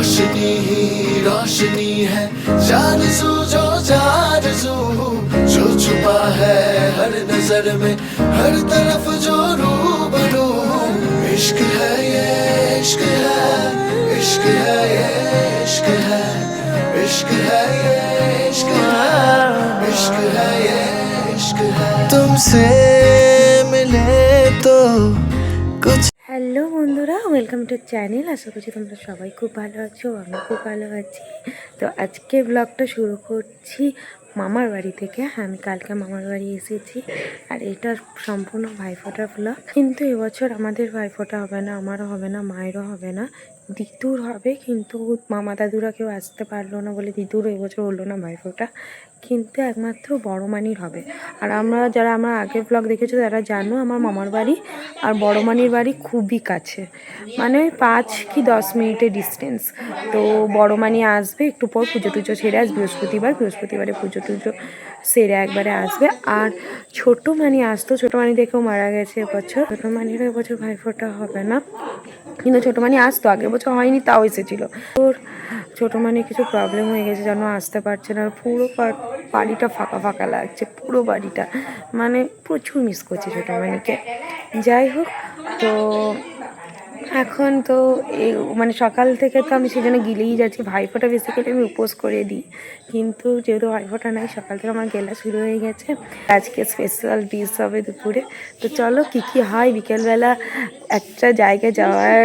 रोशनी ही रोशनी है, जारज़ू जो जारज़ू, जो छुपा है हर नजर में, हर तरफ जो रूबरू। इश्क है ये इश्क है, इश्क है ये इश्क है, इश्क है ये इश्क है, इश्क है ये इश्क है। तुमसे मिले तो कुछ। হ্যালো বন্ধুরা, ওয়েলকাম টু চ্যানেল। আশা করছি তোমরা সবাই খুব ভালো আছো, আমি খুব ভালো আছি। তো আজকে ব্লগটা শুরু করছি মামার বাড়ি থেকে। আমি কালকে মামার বাড়ি এসেছি, আর এটা সম্পূর্ণ ভাইফোঁটার ব্লগ। কিন্তু এবছর আমাদের ভাইফোঁটা হবে না, আমারও হবে না, মায়েরও হবে না, দিদুর হবে। কিন্তু মামা দাদুরা কেউ আসতে পারলো না বলে দিদুরও এবছর হলো না ভাইফোঁটা, কিন্তু একমাত্র বড় মানির হবে। আর যারা আমার আগের ব্লগ দেখেছো তারা জানো আমার মামার বাড়ি আর বড় মানির বাড়ি খুবই কাছে, মানে 5 কি 10 মিনিটের ডিস্টেন্স। তো বড় মানি আসবে একটু পর, পুজো টুজো সেরে আসবে, বৃহস্পতিবারে পুজো টুজো সেরে একবারে আসবে। আর ছোটো মানি আসতো, ছোটো মানি দেখেও মারা গেছে এবছর। ছোটো মানিরও এবছর ভাইফোঁটা হবে না, কিন্তু ছোটো মানি আসতো, আগের বছর হয়নি তাও এসেছিলো। ওর ছোটো মানি কিছু প্রবলেম হয়ে গেছে যেন আসতে পারছে না। আর পুরো বাড়িটা ফাঁকা ফাঁকা লাগছে, পুরো বাড়িটা, মানে প্রচুর মিস করছি ছোটো মানিকে। যাই হোক, তো এখন তো মানে সকাল থেকে তো আমি সেজন্য গিলেই যাচ্ছি। ভাইফোঁটা বেসিক্যালি আমি উপোস করে দিই, কিন্তু যেহেতু ভাইফোঁটা নাই, সকাল থেকে আমার গেলা শুরু হয়ে গেছে। আজকে স্পেশাল ডিশ হবে দুপুরে। তো চলো কী কী হয়, বিকেলবেলা একটা জায়গায় যাওয়ার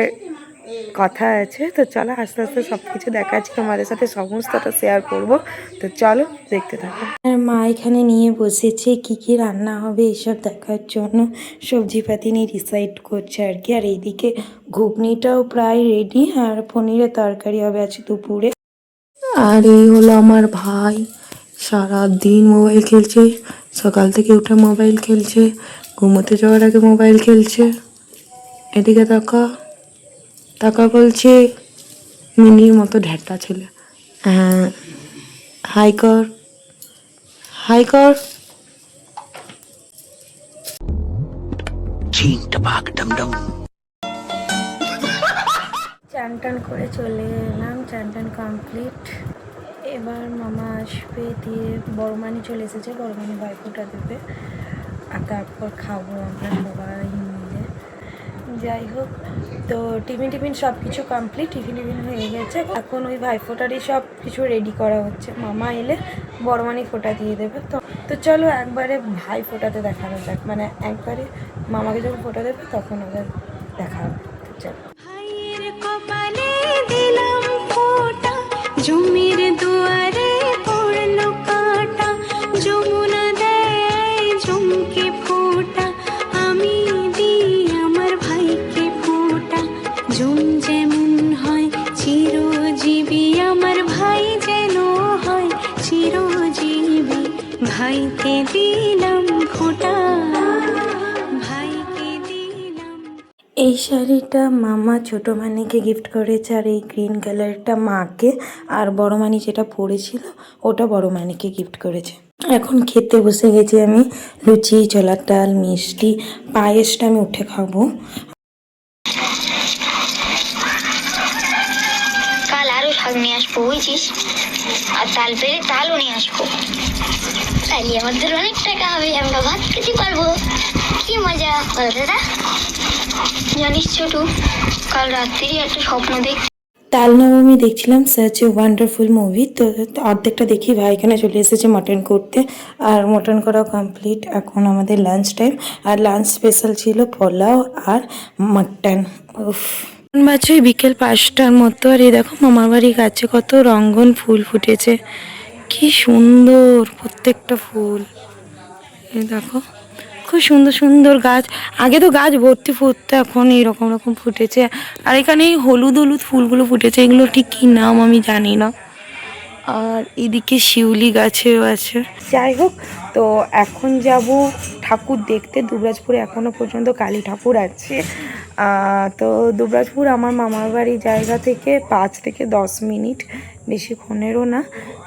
কথা আছে। তো চলো আস্তে আস্তে সব কিছু দেখাচ্ছি তোমাদের সাথে, সমস্তটা শেয়ার করব। তো চলো দেখতে থাকো। আর মা এখানে নিয়ে বসেছে কি কি রান্না হবে এইসব দেখার জন্য, সবজিপাতি নিয়ে ডিসাইড করছে আর কি। আর এইদিকে ঘুগনিটাও প্রায় রেডি, আর পনিরের তরকারি হবে আজ দুপুরে। আর এই হলো আমার ভাই, সারাদিন মোবাইল খেলছে, সকাল থেকে উঠে মোবাইল খেলছে, ঘুমোতে যাওয়ার আগে মোবাইল খেলছে। এদিকে টাকা বলছে, মিনির মতো ঢ্যাটা ছেলে। হ্যাঁ, হাই কর, হাই কর। চান টান করে চলে এলাম, চান টান কমপ্লিট। এবার মামা আসবে, দিয়ে বড় মানি চলে এসেছে, বড় মানি ভাইফোঁটা দেবে, আর তারপর খাবো আমরা সবাই মিলে। যাই হোক, তো টিফিন সব কিছু কমপ্লিট, টিফিন হয়ে গেছে। এখন ওই ভাইফোঁটারই সব কিছু রেডি করা হচ্ছে। মামা এলে বড় মানি ফোঁটা দিয়ে দেবে। তো চলো একবারে ভাই ফোঁটাতে দেখানো যাক, মানে একবারে মামাকে যখন ফোঁটা দেবে তখন ওদের দেখা হবে। চলো। জমির দুয়ারে পড়লো কাটা, যমুনা দেয় জমকে ফোঁটা, আমি দিই আমার ভাইকে ফোঁটা। জম যেমন হয় চিরজীবী, আমার ভাই যেন হয় চিরজীবী, ভাইকে দিলাম ফোঁটা, ভাইকে দিলাম। এই শাড়িটা মামা ছোটো মানিকে গিফট করেছে, আর এই গ্রিন কালারটা মাকে, আর বড় মানি যেটা পরেছিল ওটা বড় মানিকে গিফট করেছে। এখন খেতে বসে গেছি আমি, লুচি, ছোলার ডাল, মিষ্টি, পায়েসটা আমি উঠে খাবো। কাল আরো শাক নিয়ে আসবো বুঝছিস, আর তাল পেরে তালও নিয়ে আসবো, তাইলে আমাদের অনেক টাকা হবে, আমরা ভাত খেতে পারবো। কি মজা বল দাদা। জানিস ছোটু, কাল রাত্রি একটা স্বপ্ন দেখছি। তাল নবমী দেখছিলাম, সাচ এ ওয়ান্ডারফুল মুভি। তো অর্ধেকটা দেখি ভাই এখানে চলে এসেছে মাটন করতে, আর মাটন করাও কমপ্লিট। এখন আমাদের লাঞ্চ টাইম, আর লাঞ্চ স্পেশাল ছিল পোলাও আর মাটন। উফ, বাজে বিকেল 5টার মতো। আর এই দেখো মামার বাড়ি গাছে কত রঙ্গন ফুল ফুটেছে, কি সুন্দর প্রত্যেকটা ফুল। এই দেখো খুব সুন্দর সুন্দর গাছ, আগে তো গাছ ভর্তি ফুটতো, এখন এইরকম রকম ফুটেছে। আর এখানে এই হলুদ হলুদ ফুলগুলো ফুটেছে, এগুলো ঠিক কী নাম আমি জানি না। আর এদিকে শিউলি গাছেও আছে। যাই হোক, তো এখন যাব ঠাকুর দেখতে দুবরাজপুরে। এখনও পর্যন্ত কালী ঠাকুর আছে। তো দুবরাজপুর আমার মামার বাড়ি জায়গা থেকে 5 থেকে 10 মিনিট, বেশিক্ষণেরও না।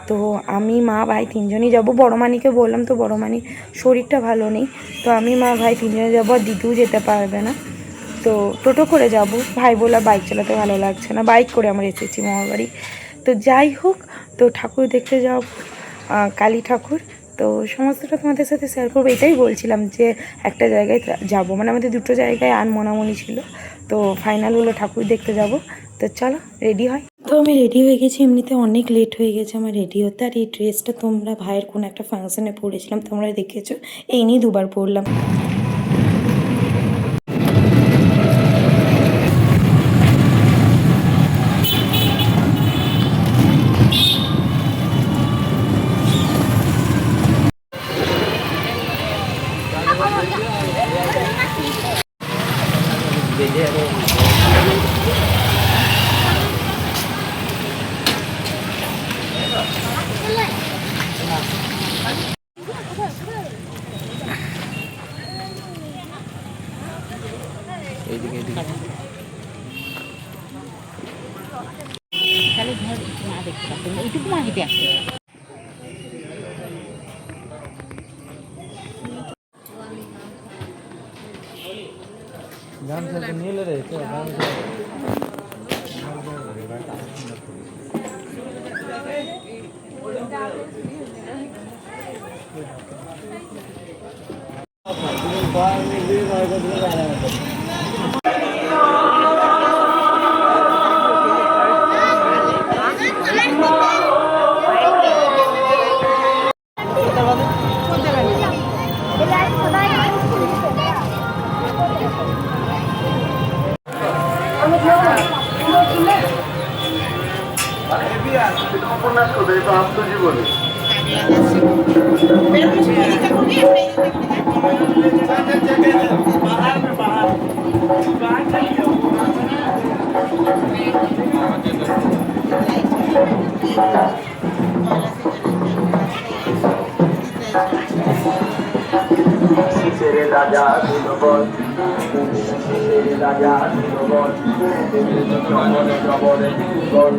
তো আমি মা ভাই 3জনই যাবো। বড় মানিকে বললাম, তো বড় মানির শরীরটা ভালো নেই, তো আমি মা ভাই 3জনে যাবো, আর দিদিও যেতে পারবে না। তো টোটো করে যাব, ভাই বলা বাইক চালাতে ভালো লাগছে না, বাইক করে আমরা এসেছি মামার বাড়ি। তো যাই হোক, তো ঠাকুর দেখতে যাব, কালী ঠাকুর। তো সমস্তটা তোমাদের সাথে শেয়ার করবো। এটাই বলছিলাম যে একটা জায়গায় যাব, মানে আমাদের দুটো জায়গায় আনমনামনি ছিল, তো ফাইনাল হলো ঠাকুর দেখতে যাব। তো চলো রেডি হয়। তো আমি রেডি হয়ে গেছি, এমনিতে অনেক লেট হয়ে গেছে আমার রেডি হতে। আর এই ড্রেসটা তোমরা ভাইয়ের কোনো একটা ফাংশনে পরেছিলাম, তোমরা দেখেছো, এই নিয়ে দুবার পরলাম। তাহলে ধর না দেখতে পাচ্ছেন এইটুকু আগে দেখতে আত্মজীবনী तेरे राजा दिलबन तेरे राजा दिलबन জমরে জমরে দিলবন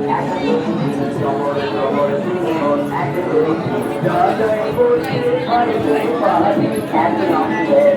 জমরে জমরে দিলবন রাজাই বসে হয় পারি এক নম্বর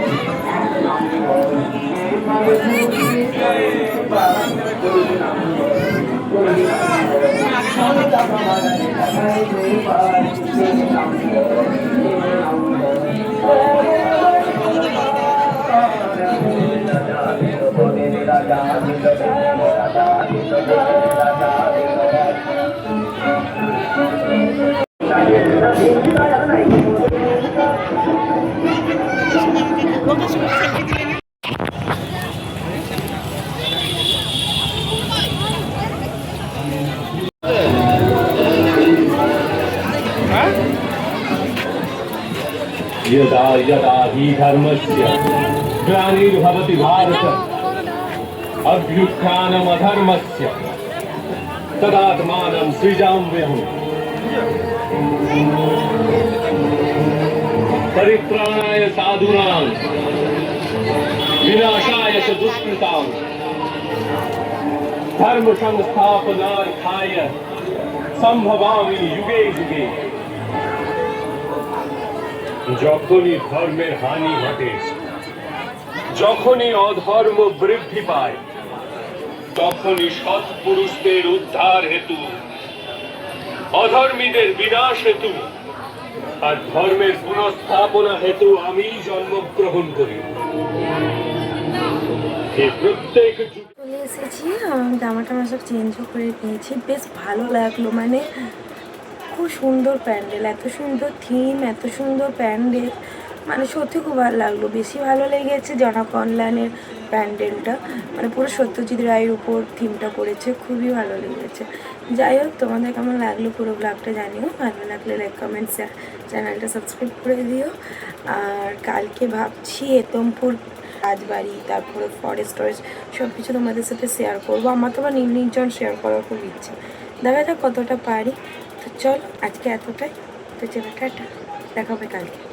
यदा यदा हि धर्मस्य ग्लानिर्भवति भारत अभ्युत्थानमधर्मस्य तदात्मानं सृजाम्यहम् परित्राणाय साधूनां विनाशाय च दुष्कृतां धर्म संस्थापनार्थाय संभवामि युगे युगे। যখনই ধর্মের হানি ঘটে, যখনই অধর্ম বৃদ্ধি পায়, তখনই সৎপুরুষদের উদ্ধার হেতু, অধর্মীদের বিনাশ হেতু আর ধর্মের পুনঃস্থাপনা হেতু আমি জন্মগ্রহণ করি। প্রত্যেক চলে এসেছি, জামাটা সব চেঞ্জও করে নিয়েছি, বেশ ভালো লাগলো। মানে খুব সুন্দর প্যান্ডেল, এত সুন্দর থিম, এত সুন্দর প্যান্ডেল, মানে সত্যি খুব ভালো লাগলো। বেশি ভালো লেগেছে জনকল্যাণের প্যান্ডেলটা, মানে পুরো সত্যজিৎ রায়ের উপর থিমটা করেছে, খুবই ভালো লেগেছে। যাই হোক, তোমাদের কেমন লাগলো পুরো ব্লগটা জানিও, ভালো লাগলে লাইক কমেন্ট শেয়ার, চ্যানেলটা সাবস্ক্রাইব করে দিও। আর কালকে ভাবছি এতমপুর রাজবাড়ি, তারপরে ফরেস্ট টরেস্ট সব কিছু তোমাদের সাথে শেয়ার করবো। আমার তো আবার নির্জন শেয়ার করার খুব ইচ্ছে, দেখা যাক কতটা পারি। তো চলো আজকে এতটাই, তো চলো টাটা, দেখা হবে কালকে।